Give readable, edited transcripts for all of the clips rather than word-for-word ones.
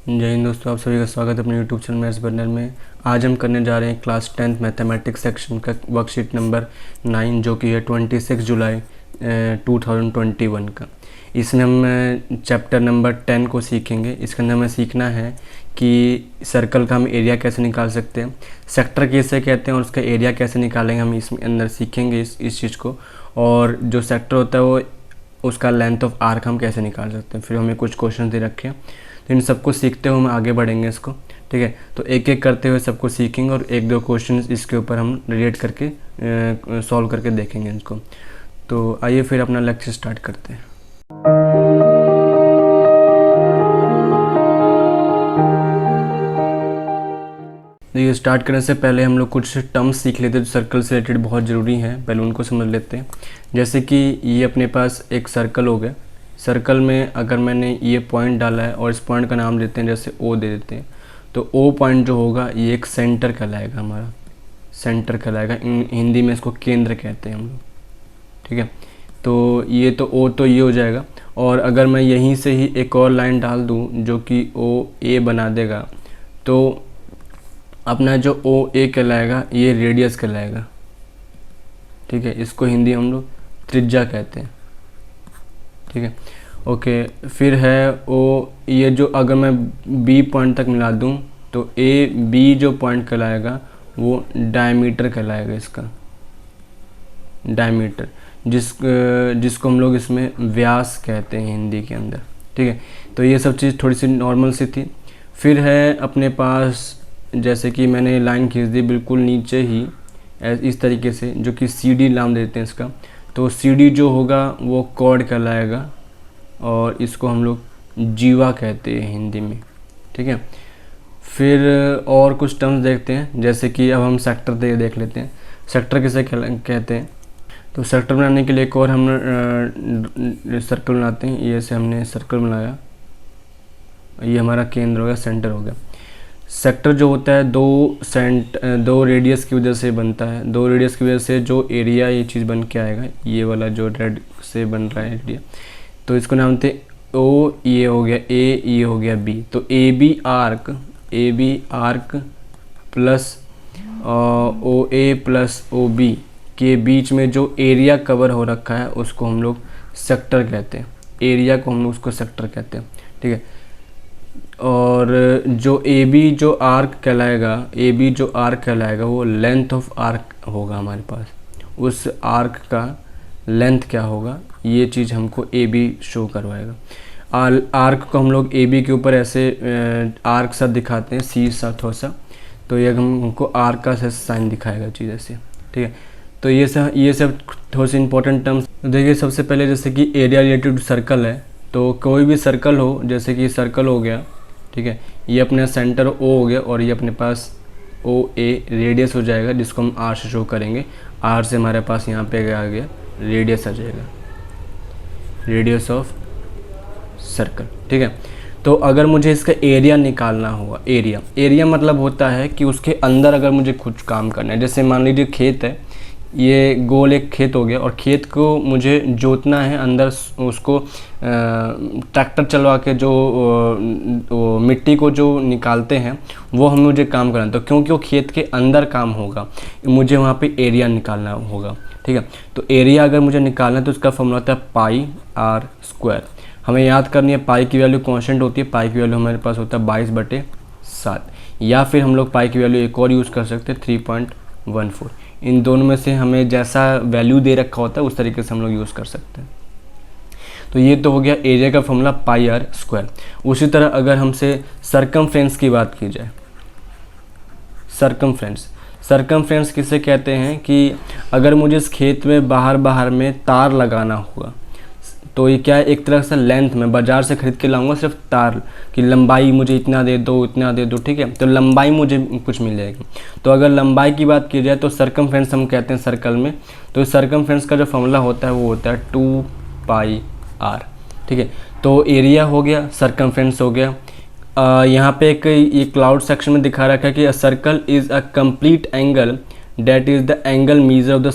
जय हिंद दोस्तों, आप सभी का स्वागत है अपने यूट्यूब चैनल मैथ्स बर्नर में। आज हम करने जा रहे हैं क्लास 10th मैथमेटिक्स सेक्शन का वर्कशीट नंबर 9, जो कि है 26 जुलाई 2021 का। इसमें हम चैप्टर नंबर 10 को सीखेंगे। इसके अंदर हमें सीखना है कि सर्कल का हम एरिया कैसे निकाल सकते हैं, सेक्टर कैसे कहते हैं और उसका एरिया कैसे निकालेंगे। हम इसमें अंदर सीखेंगे इस चीज़ को। और जो सेक्टर होता है वो उसका लेंथ ऑफ आर्क हम कैसे निकाल सकते हैं। फिर हमें कुछ क्वेश्चन दे रखे हैं, तो इन सबको सीखते हुए हम आगे बढ़ेंगे इसको। ठीक है, तो एक एक करते हुए सबको सीखेंगे और एक दो क्वेश्चन इसके ऊपर हम रिलेट करके सॉल्व करके देखेंगे इसको। तो आइए फिर अपना लेक्चर स्टार्ट करते हैं। ये स्टार्ट करने से पहले हम लोग कुछ टर्म्स सीख लेते हैं जो सर्कल से रिलेटेड बहुत ज़रूरी हैं, पहले उनको समझ लेते हैं। जैसे कि ये अपने पास एक सर्कल हो गया। सर्कल में अगर मैंने ये पॉइंट डाला है और इस पॉइंट का नाम देते हैं, जैसे ओ दे देते हैं, तो ओ पॉइंट जो होगा ये एक सेंटर कहलाएगा, हमारा सेंटर कहलाएगा। हिंदी में इसको केंद्र कहते हैं हम लोग। ठीक है, तो ये तो ओ तो ये हो जाएगा। और अगर मैं यहीं से ही एक और लाइन डाल दूँ जो कि ओ ए बना देगा, तो अपना जो ओ ए कहलाएगा ये रेडियस कहलाएगा। ठीक है, इसको हिंदी हम लोग त्रिज्या कहते हैं। ठीक है, ओके। फिर है ओ, ये जो अगर मैं बी पॉइंट तक मिला दूं तो ए बी जो पॉइंट कहलाएगा वो डायमीटर कहलाएगा, इसका डायमीटर, जिसको हम लोग इसमें व्यास कहते हैं हिंदी के अंदर। ठीक है, तो ये सब चीज़ थोड़ी सी नॉर्मल सी थी। फिर है अपने पास, जैसे कि मैंने लाइन खींच दी बिल्कुल नीचे ही इस तरीके से, जो कि सी डी नाम देते हैं इसका। तो सी डी जो होगा वो कॉर्ड कहलाएगा और इसको हम लोग जीवा कहते हैं हिंदी में। ठीक है, फिर और कुछ टर्म्स देखते हैं, जैसे कि अब हम सेक्टर देख लेते हैं। सेक्टर किसे कहते हैं, तो सेक्टर बनाने के लिए एक और हम सर्कल बनाते हैं। ये से हमने सर्कल बनाया, ये हमारा केंद्र हो गया, सेंटर हो गया। सेक्टर जो होता है दो रेडियस की वजह से बनता है। दो रेडियस की वजह से जो एरिया ये चीज़ बन के आएगा, ये वाला जो रेड से बन रहा है एरिया, तो इसको नाम थे ओ, ये हो गया ए, ये हो गया बी। तो A B arc plus O A plus O B के बीच में जो एरिया कवर हो रखा है उसको हम लोग सेक्टर कहते हैं। एरिया को हम लोग उसको सेक्टर कहते हैं। ठीक है, और जो ए बी जो आर्क कहलाएगा वो लेंथ ऑफ आर्क होगा हमारे पास। उस आर्क का लेंथ क्या होगा, ये चीज़ हमको ए बी शो करवाएगा। आर्क को हम लोग ए बी के ऊपर ऐसे आर्क सा दिखाते हैं, सी सा थोड़ा सा, तो ये हमको आर्क का साइन दिखाएगा चीज़ ऐसे। ठीक है, तो ये सब थोड़े से इंपॉर्टेंट टर्म्स। देखिए, सबसे पहले जैसे कि एरिया रिलेटेड सर्कल है, तो कोई भी सर्कल हो, जैसे कि सर्कल हो गया, ठीक है, ये अपने सेंटर ओ हो गया और ये अपने पास ओ ए रेडियस हो जाएगा, जिसको हम आर से शो करेंगे। आर से हमारे पास यहाँ पे आ गया रेडियस आ जाएगा, रेडियस ऑफ सर्कल। ठीक है, तो अगर मुझे इसका एरिया निकालना होगा, एरिया मतलब होता है कि उसके अंदर अगर मुझे कुछ काम करना है, जैसे मान लीजिए खेत है, ये गोल एक खेत हो गया और खेत को मुझे जोतना है, अंदर उसको ट्रैक्टर चलवा के जो मिट्टी को जो निकालते हैं वो मुझे काम करना है। तो क्योंकि वो खेत के अंदर काम होगा, मुझे वहाँ पे एरिया निकालना होगा। ठीक है, तो एरिया अगर मुझे निकालना है तो उसका फॉर्मूला होता है पाई आर स्क्वायर। हमें याद करनी है, पाई की वैल्यू कांस्टेंट होती है, पाई की वैल्यू हमारे पास होता है 22/7, या फिर हम लोग पाई की वैल्यू एक और यूज़ कर सकते हैं 3.14। इन दोनों में से हमें जैसा वैल्यू दे रखा होता है उस तरीके से हम लोग यूज़ कर सकते हैं। तो ये तो हो गया एरिया का फॉर्मूला पाई आर स्क्वायर। उसी तरह अगर हमसे सरकमफ्रेंस की बात की जाए, सरकमफ्रेंस किसे कहते हैं कि अगर मुझे इस खेत में बाहर में तार लगाना होगा, तो ये क्या है, एक तरह से लेंथ में बाज़ार से ख़रीद के लाऊंगा सिर्फ तार की लंबाई मुझे इतना दे दो। ठीक है, तो लंबाई मुझे कुछ मिल जाएगी। तो अगर लंबाई की बात की जाए तो सरकमफ्रेंस हम कहते हैं सर्कल में। तो सरकमफ्रेंस का जो फॉर्मूला होता है वो होता है 2πr। ठीक है, तो एरिया हो गया, सरकमफ्रेंस हो गया। यहाँ पे एक ये क्लाउड सेक्शन में दिखा रखा है कि a circle is a complete angle that is the angle measure of the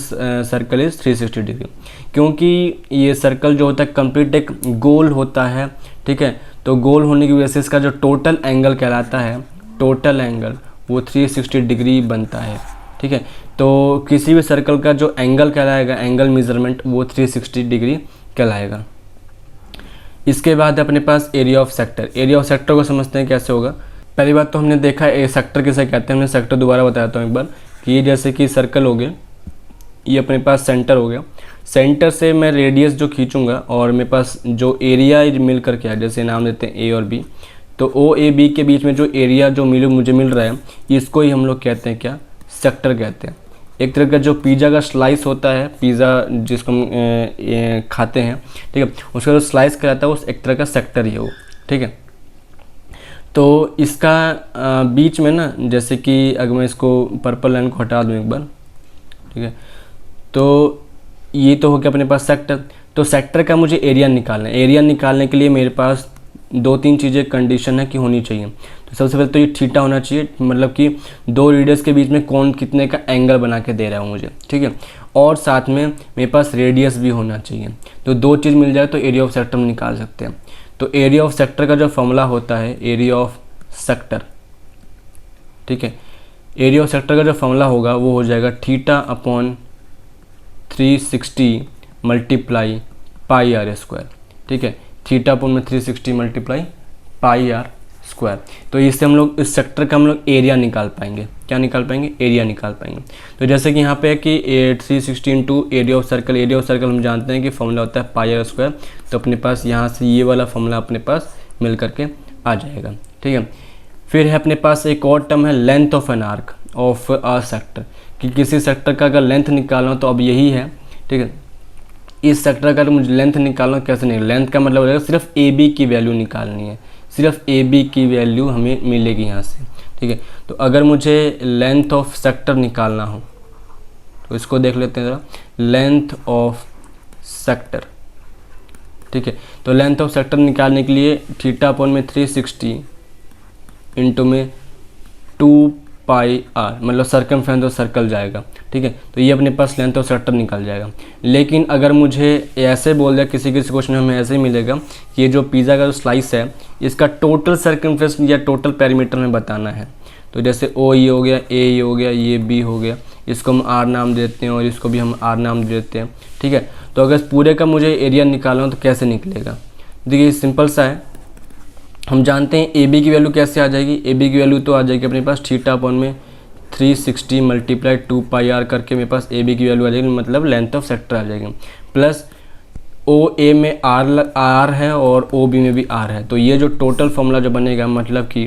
circle is 360 degree. क्योंकि ये सर्कल जो होता है कंप्लीट एक गोल होता है। ठीक है, तो गोल होने की वजह से इसका जो टोटल एंगल कहलाता है, टोटल एंगल वो 360 डिग्री बनता है। ठीक है, तो किसी भी सर्कल का जो एंगल कहलाएगा, एंगल मेजरमेंट, वो 360 डिग्री कहलाएगा। इसके बाद अपने पास area of sector. Area of sector को समझते हैं कैसे होगा। पहली बात तो हमने देखा है सेक्टर किसे कहते हैं। हमने सेक्टर दोबारा बताता हूँ एक बार कि ये जैसे कि सर्कल हो गया, ये अपने पास सेंटर हो गया, सेंटर से मैं रेडियस जो खींचूंगा और मेरे पास जो एरिया मिल कर के, जैसे नाम देते हैं ए और बी, तो ओ ए बी के बीच में जो एरिया जो मुझे मिल रहा है, इसको ही हम लोग कहते हैं क्या, सेक्टर कहते हैं। एक तरह का जो पिज़्ज़ा का स्लाइस होता है, पिज़्ज़ा जिसको हम खाते हैं, ठीक है, उसका जो स्लाइस कहलाता है वो एक तरह का सेक्टर ही है वो। ठीक है, तो इसका बीच में ना, जैसे कि अगर मैं इसको पर्पल लाइन को हटा दूँ एक बार, ठीक है, तो ये तो हो गया अपने पास सेक्टर। तो सेक्टर का मुझे एरिया निकालना है। एरिया निकालने के लिए मेरे पास 2-3 चीज़ें कंडीशन है कि होनी चाहिए। तो सबसे पहले तो ये थीटा होना चाहिए, मतलब कि दो रेडियस के बीच में कौन कितने का एंगल बना के दे रहा है मुझे। ठीक है, और साथ में मेरे पास रेडियस भी होना चाहिए। तो 2 चीज़ मिल जाए तो एरिया ऑफ सेक्टर हम निकाल सकते हैं। तो एरिया ऑफ सेक्टर का जो फॉर्मूला होता है, एरिया ऑफ सेक्टर, ठीक है, एरिया ऑफ सेक्टर का जो फॉर्मूला होगा वो हो जाएगा theta upon 360 multiply pi r square. ठीक है, थीटा अपॉन में 360 मल्टीप्लाई पाई आर स्क्वायर। तो इससे हम लोग इस सेक्टर का हम लोग एरिया निकाल पाएंगे। क्या निकाल पाएंगे? एरिया निकाल पाएंगे। तो जैसे कि यहाँ पे है कि 360 into area of circle. Area of circle हम जानते हैं कि फॉर्मूला होता है पाई आर स्क्वायर। तो अपने पास यहाँ से ये वाला फॉर्मूला अपने पास मिल करके आ जाएगा। ठीक है, फिर है अपने पास एक और टर्म है length of an arc of a sector, कि किसी सेक्टर का अगर लेंथ निकालना हो तो अब यही है। ठीक है, इस सेक्टर का मुझे लेंथ निकालना कैसे नहीं, लेंथ का मतलब हो जाएगा सिर्फ ए बी की वैल्यू निकालनी है, सिर्फ ए बी की वैल्यू हमें मिलेगी यहाँ से। ठीक है, तो अगर मुझे लेंथ ऑफ सेक्टर निकालना हो तो इसको देख लेते हैं ज़रा, लेंथ ऑफ सेक्टर। ठीक है, तो लेंथ ऑफ सेक्टर निकालने के लिए थीटा अपॉन में 360 इंटू में 2 पाई आर, मतलब सर्कमफ्रेंस ऑफ सर्कल जाएगा। ठीक है, तो ये अपने पास लेंथ ऑफ सेक्टर निकल जाएगा। लेकिन अगर मुझे ऐसे बोल दिया, किसी किसी क्वेश्चन में हमें ऐसे ही मिलेगा कि ये जो पिज़्ज़ा का जो स्लाइस है इसका टोटल सर्कमफ्रेंस या टोटल पेरीमीटर में बताना है। तो जैसे ओ ये हो गया, ए ये हो गया, ये बी हो गया, इसको हम आर नाम देते हैं और इसको भी हम आर नाम देते हैं। ठीक है, तो अगर पूरे का मुझे एरिया निकालना हो तो कैसे निकलेगा? देखिए सिंपल सा है, हम जानते हैं ए बी की वैल्यू कैसे आ जाएगी। ए बी की वैल्यू तो आ जाएगी अपने पास थीटा अपॉन में 360 मल्टीप्लाई 2 पाई आर करके मेरे पास ए बी की वैल्यू आ जाएगी, मतलब लेंथ ऑफ सेक्टर आ जाएगी। प्लस ओ ए में आर है और ओ बी में भी आर है, तो ये जो टोटल फॉर्मूला जो बनेगा, मतलब कि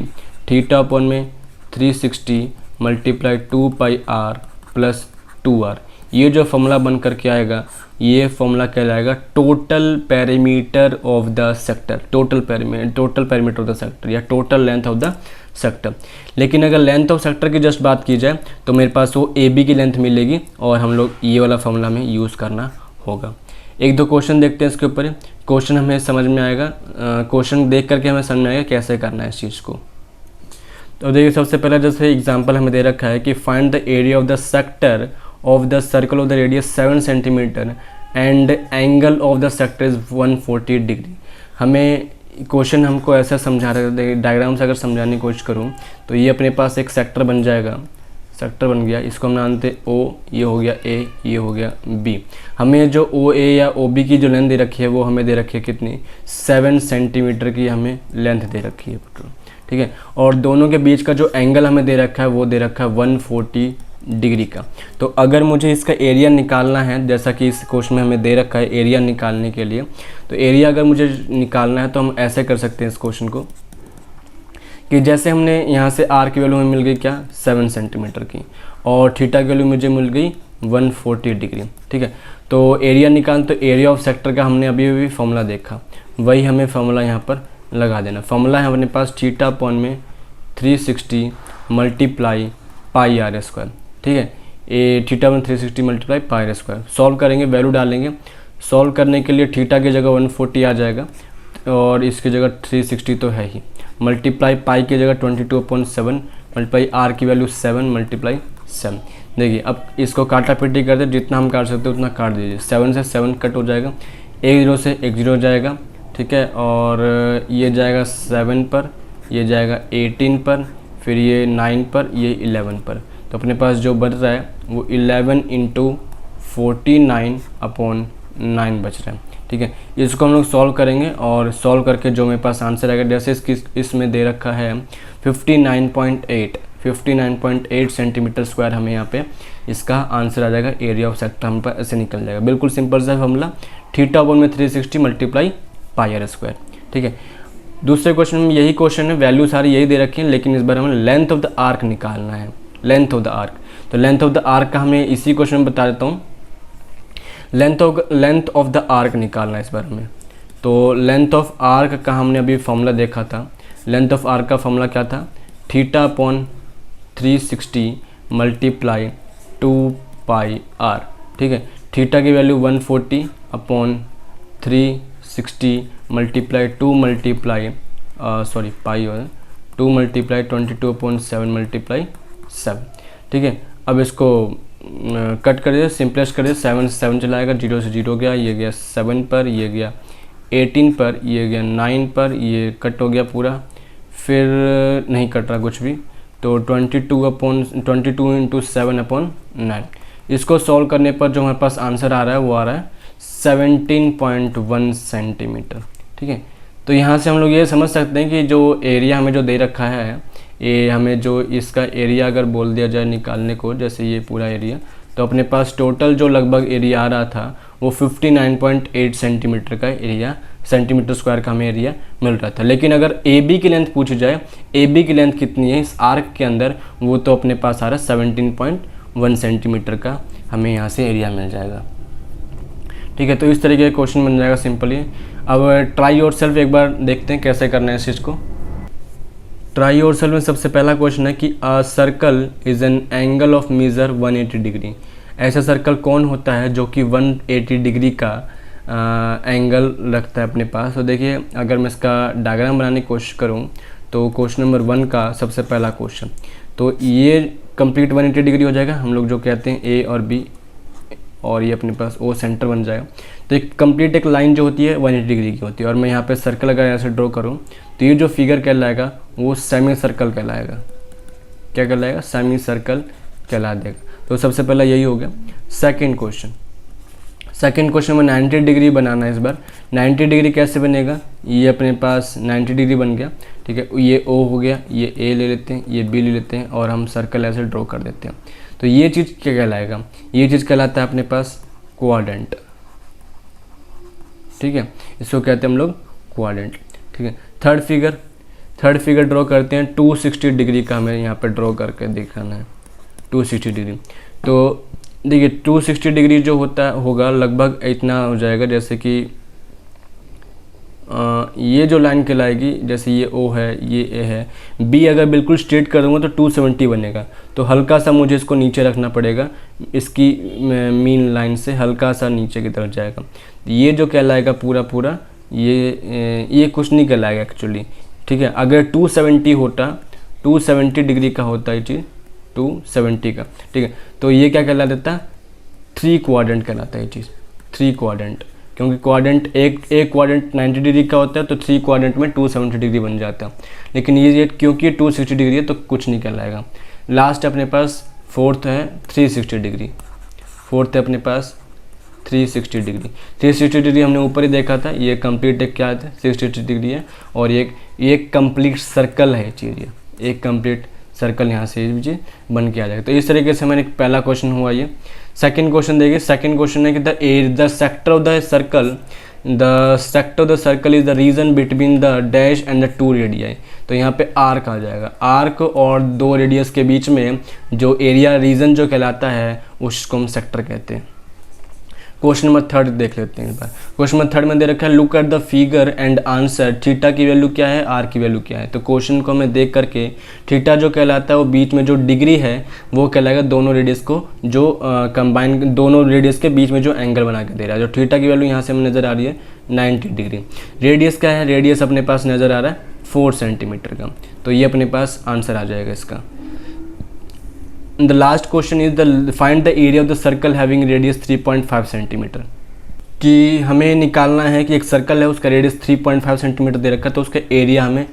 थीटा अपॉन में 360 multiply 2 pi are plus 2r, ये जो फॉर्मूला बन करके आएगा, ये फॉर्मूला कहलाएगा total perimeter of the sector, total perimeter of the sector या total length of the sector. लेकिन अगर लेंथ ऑफ सेक्टर की जस्ट बात की जाए तो मेरे पास वो ए बी की लेंथ मिलेगी और हम लोग ये वाला फॉर्मूला हमें यूज़ करना होगा। एक दो क्वेश्चन देखते हैं इसके ऊपर, क्वेश्चन हमें समझ में आएगा, क्वेश्चन देख करके हमें समझ में आएगा कैसे करना है इस चीज़ को। तो देखिए सबसे पहले जैसे एग्जाम्पल हमें दे रखा है कि find the area of the sector of the circle of the radius 7 cm and angle of the sector is 140 degree. हमें क्वेश्चन हमको ऐसा समझा रहा है, डायग्राम से अगर समझाने की कोशिश करूँ तो ये अपने पास एक सेक्टर बन जाएगा, सेक्टर बन गया, इसको हम मानते ओ, ये हो गया ए, ये हो गया बी। हमें जो ओ ए या ओ बी की जो लेंथ दे रखी है वो हमें दे रखी है कितनी, 7 सेंटीमीटर की हमें लेंथ दे रखी है। ठीक है, और दोनों के बीच का जो एंगल हमें दे रखा है वो दे रखा है 140 डिग्री का। तो अगर मुझे इसका एरिया निकालना है, जैसा कि इस क्वेश्चन में हमें दे रखा है एरिया निकालने के लिए, तो एरिया अगर मुझे निकालना है तो हम ऐसे कर सकते हैं इस क्वेश्चन को कि जैसे हमने यहाँ से आर की वैल्यू हमें मिल गई क्या, 7 सेंटीमीटर की, और थीटा की वैल्यू मुझे मिल गई 140 डिग्री। ठीक है, तो एरिया निकाल, तो एरिया ऑफ सेक्टर का हमने अभी अभी फॉर्मूला देखा, वही हमें फॉर्मूला यहाँ पर लगा देना। फॉर्मूला है अपने पास थीटा अपॉन में 360 मल्टीप्लाई पाई आर स्क्वायर। ठीक है, ए थीटा में 360 multiply pi r square. Solve करेंगे, वैल्यू डालेंगे। सॉल्व करने के लिए थीटा की जगह 140 आ जाएगा और इसकी जगह 360 तो है ही, मल्टीप्लाई पाई की जगह 22/7 मल्टीप्लाई आर की वैल्यू 7 मल्टीप्लाई 7। देखिए अब इसको काटा पीटी करते, जितना हम काट सकते हैं उतना काट दीजिए। 7 से 7 कट हो जाएगा, एक 0 से एक 0 हो जाएगा, ठीक है, और ये जाएगा 7 पर, ये जाएगा 18 पर, फिर ये 9 पर, ये 11 पर। तो अपने पास जो बच रहा है वो 11 इंटू 49/9 बच रहा है। ठीक है, इसको हम लोग सॉल्व करेंगे और सॉल्व करके जो मेरे पास आंसर आएगा, जैसे इसमें दे रखा है 59.8 सेंटीमीटर स्क्वायर, हमें यहाँ पे इसका आंसर आ जाएगा। एरिया ऑफ सेक्टर हम पर ऐसे निकल जाएगा। बिल्कुल सिंपल सा फॉर्मूला, θ/360 मल्टीप्लाई πr²। ठीक है, दूसरे क्वेश्चन में यही क्वेश्चन है, वैल्यू सारी यही दे रखी है, लेकिन इस बार हमें लेंथ ऑफ द आर्क निकालना है। लेंथ ऑफ द आर्क, तो लेंथ ऑफ द आर्क का हमें इसी क्वेश्चन में बता देता हूँ। लेंथ ऑफ द आर्क निकालना है इस बार हमें। तो लेंथ ऑफ आर्क का हमने अभी फॉर्मूला देखा था। लेंथ ऑफ आर्क का फॉर्मूला क्या था? θ/360 मल्टीप्लाई 2πr। ठीक है, थीटा की value 140/360 multiply 2 multiply pi 2 multiply 22/7 multiply 7। ठीक है, अब इसको कट कर दिया, सिंपलेस्ट कर दिया। 7 चलाएगा, 0 से 0 गया, ये गया 7 पर, ये गया 18 पर, ये गया 9 पर, ये कट हो गया पूरा, फिर नहीं कट रहा कुछ भी, तो 22 इंटू 7/9। इसको सॉल्व करने पर जो हमारे पास आंसर आ रहा है वो आ रहा है 17.1 सेंटीमीटर। ठीक है, तो यहाँ से हम लोग ये समझ सकते हैं कि जो एरिया हमें जो दे रखा है, ये हमें जो इसका एरिया अगर बोल दिया जाए निकालने को, जैसे ये पूरा एरिया, तो अपने पास टोटल जो लगभग एरिया आ रहा था वो 59.8 सेंटीमीटर का एरिया, सेंटीमीटर स्क्वायर का हमें एरिया मिल रहा था। लेकिन अगर ए बी की लेंथ पूछी जाए, ए बी की लेंथ कितनी है इस आर्क के अंदर, वो तो अपने पास आ रहा है 17.1 सेंटीमीटर का हमें यहाँ से एरिया मिल जाएगा। ठीक है, तो इस तरीके का क्वेश्चन बन जाएगा सिंपली। अब ट्राई योरसेल्फ एक बार देखते हैं कैसे करना है इस चीज़ को। ट्राई योरसेल्फ में सबसे पहला क्वेश्चन है कि a circle is an angle of measure 180 degree. ऐसा सर्कल कौन होता है जो कि 180 डिग्री का एंगल रखता है अपने पास? तो देखिए, अगर मैं इसका डायग्राम बनाने की कोशिश करूँ तो क्वेश्चन नंबर 1 का सबसे पहला क्वेश्चन, तो ये कंप्लीट 180 डिग्री हो जाएगा। हम लोग जो कहते हैं ए और बी, और ये अपने पास ओ सेंटर बन जाएगा। तो एक कंप्लीट एक लाइन जो होती है 180 डिग्री की होती है, और मैं यहाँ पे सर्कल अगर ऐसे ड्रॉ करूँ तो ये जो फिगर कहलाएगा वो सेमी सर्कल कहलाएगा। क्या कहलाएगा? सेमी सर्कल कहला देगा। तो सबसे पहला यही हो गया। सेकंड क्वेश्चन में 90 डिग्री बनाना है इस बार। 90 डिग्री कैसे बनेगा? ये अपने पास 90 डिग्री बन गया। ठीक है, ये ओ हो गया, ये ए ले लेते हैं, ये बी ले लेते हैं, और हम सर्कल ऐसे ड्रॉ कर देते हैं। तो ये चीज़ क्या कहलाएगा? ये चीज़ कहलाता है अपने पास क्वाड्रेंट। ठीक है, इसको कहते हैं हम लोग क्वाड्रेंट। ठीक है, थर्ड फिगर ड्रॉ करते हैं। 260 डिग्री का हमें यहाँ पे ड्रॉ करके दिखाना है, 260 डिग्री। तो देखिए 260 डिग्री जो होगा लगभग इतना हो जाएगा, जैसे कि ये जो लाइन कहलाएगी, जैसे ये ओ है, ये ए है, बी अगर बिल्कुल स्ट्रेट कर दूँगा तो 270 बनेगा। तो हल्का सा मुझे इसको नीचे रखना पड़ेगा, इसकी मीन लाइन से हल्का सा नीचे की तरफ जाएगा। ये जो कहलाएगा पूरा ये कुछ नहीं कहलाएगा एक्चुअली। ठीक है, अगर 270 होता, 270 डिग्री का होता है चीज़, 270 का। ठीक है, तो ये क्या कहला देता? 3 क्वाड्रेंट कहलाता है ये चीज़, 3 क्वाड्रेंट। क्योंकि क्वाड्रेंट एक क्वाड्रेंट 90 डिग्री का होता है, तो 3 क्वाड्रेंट में 270 डिग्री बन जाता है। लेकिन ये क्योंकि 260 डिग्री है तो कुछ नहीं कहलाएगा। लास्ट अपने पास फोर्थ है 360 डिग्री। फोर्थ है अपने पास 360 डिग्री। 360 डिग्री हमने ऊपर ही देखा था, ये कंप्लीट एक क्या है 360 डिग्री है, और एक कंप्लीट सर्कल है चीज़, ये एक कंप्लीट सर्कल यहाँ से ये बन के आ जाएगा। तो इस तरीके से मैंने पहला क्वेश्चन हुआ ये। सेकंड क्वेश्चन देखिए, सेकंड क्वेश्चन है कि the sector of the circle is the region between the dash and the 2 radii. तो यहाँ पे आर्क आ जाएगा। आर्क और 2 रेडियस के बीच में जो एरिया रीजन जो कहलाता है उसको हम सेक्टर कहते हैं। क्वेश्चन नंबर 3 देख लेते हैं इस बार। क्वेश्चन नंबर 3 में दे रखा है look at the figure and answer theta की वैल्यू क्या है, आर की वैल्यू क्या है। तो क्वेश्चन को हमें देख करके थीटा जो कहलाता है वो बीच में जो डिग्री है वो कहलाएगा दोनों रेडियस को जो कंबाइन, दोनों रेडियस के बीच में जो एंगल बना के दे रहा है। जो थीटा की वैल्यू यहाँ से हमें नज़र आ रही है 90 डिग्री। रेडियस क्या है? रेडियस अपने पास नज़र आ रहा है 4 सेंटीमीटर का। तो ये अपने पास आंसर आ जाएगा इसका। The last question is find the area of the circle having radius 3.5 centimetre. कि हमें निकालना है कि एक सर्कल है, उसका रेडियस 3.5 सेंटीमीटर दे रखा है, तो उसका एरिया हमें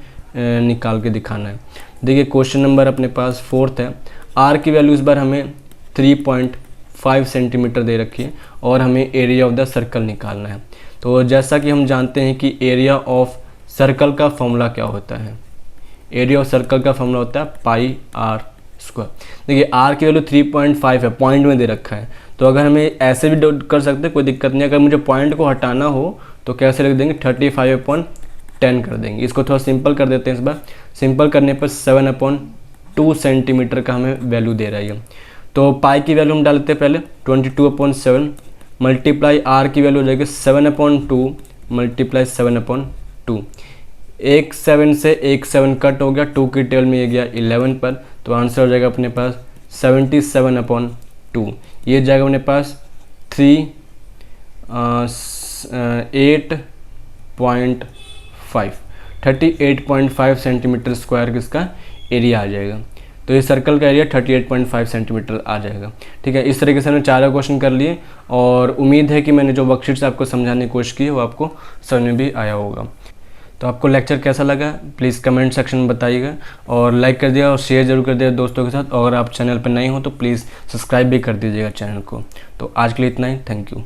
निकाल के दिखाना है। देखिए क्वेश्चन नंबर अपने पास 4th है। आर की वैल्यू इस बार हमें 3.5 सेंटीमीटर दे रखी है और हमें एरिया ऑफ द सर्कल निकालना है। तो जैसा कि हम जानते हैं कि एरिया ऑफ सर्कल का फॉर्मूला क्या होता है, एरिया ऑफ सर्कल का फॉर्मूला होता है पाई आर स्क्वायर। देखिए आर की वैल्यू 3.5 है, पॉइंट में दे रखा है, तो अगर हमें ऐसे भी कर सकते हैं, कोई दिक्कत नहीं। अगर मुझे पॉइंट को हटाना हो तो कैसे लिख देंगे, 35/10 कर देंगे। इसको थोड़ा सिंपल कर देते हैं इस बार। सिंपल करने पर 7/2 सेंटीमीटर का हमें वैल्यू दे रहा है। तो पाई की वैल्यू हम डालते हैं पहले 22/7 मल्टीप्लाई आर की वैल्यू हो जाएगी 7/2 मल्टीप्लाई 7/2। एक 7 से एक 7 कट हो गया, 2 की टेबल में ये गया 11 पर, तो आंसर हो जाएगा अपने पास 77/2। ये जाएगा अपने पास 38.5 सेंटीमीटर स्क्वायर किसका एरिया आ जाएगा। तो ये सर्कल का एरिया 38.5 सेंटीमीटर आ जाएगा। ठीक है, इस तरीके से हमने 4 क्वेश्चन कर लिए और उम्मीद है कि मैंने जो वर्कशीट से आपको समझाने की कोशिश की है वो आपको समझ में भी आया होगा। तो आपको लेक्चर कैसा लगा प्लीज़ कमेंट सेक्शन में बताइएगा और लाइक कर दिया और शेयर जरूर कर दिया दोस्तों के साथ। और आप चैनल पर नए हो तो प्लीज़ सब्सक्राइब भी कर दीजिएगा चैनल को। तो आज के लिए इतना ही, थैंक यू।